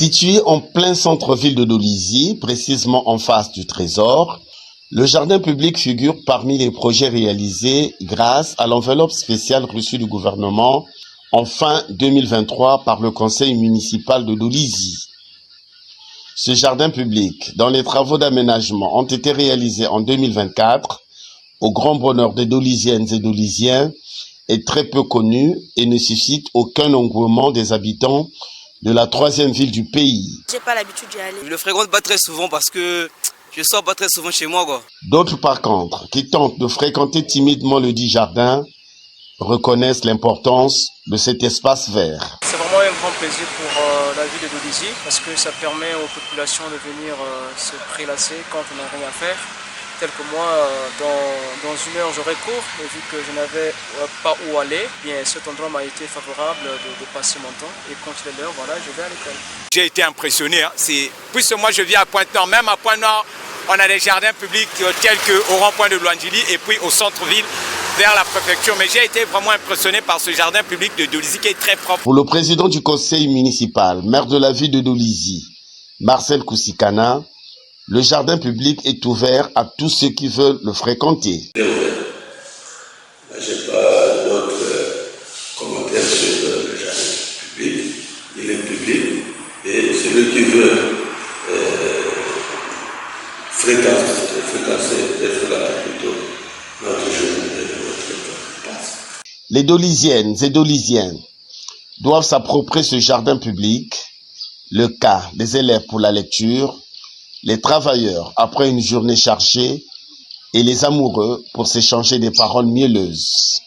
Situé en plein centre-ville de Dolisie, précisément en face du Trésor, le jardin public figure parmi les projets réalisés grâce à l'enveloppe spéciale reçue du gouvernement en fin 2023 par le conseil municipal de Dolisie. Ce jardin public, dont les travaux d'aménagement ont été réalisés en 2024, au grand bonheur des Dolisiennes et Dolisiens, est très peu connu et ne suscite aucun engouement des habitants de la troisième ville du pays. J'ai pas l'habitude d'y aller. Je le fréquente pas très souvent parce que je sors pas très souvent chez moi, quoi. D'autres par contre, qui tentent de fréquenter timidement le dit jardin, reconnaissent l'importance de cet espace vert. C'est vraiment un grand plaisir pour la ville de Dolisie parce que ça permet aux populations de venir se prélasser quand on n'a rien à faire. Tel que moi, dans une heure j'aurais cours, et vu que je n'avais pas où aller, bien cet endroit m'a été favorable de passer mon temps. Et quand il est l'heure, voilà, je vais à l'école. J'ai été impressionné. Puisque moi je vis à Pointe-Nord, même à Pointe-Nord, on a des jardins publics tels qu'au rond-point de Louandjili et puis au centre-ville vers la préfecture. Mais j'ai été vraiment impressionné par ce jardin public de Dolisie qui est très propre. Pour le président du conseil municipal, maire de la ville de Dolisie, Marcel Koussikana, le jardin public est ouvert à tous ceux qui veulent le fréquenter. Je n'ai pas d'autres commentaires sur le jardin public. Il est public et celui qui veut fréquenter plutôt notre journée de notre passe. Les Dolisiennes et Dolisiens doivent s'approprier ce jardin public, le cas des élèves pour la lecture, les travailleurs après une journée chargée et les amoureux pour s'échanger des paroles mielleuses.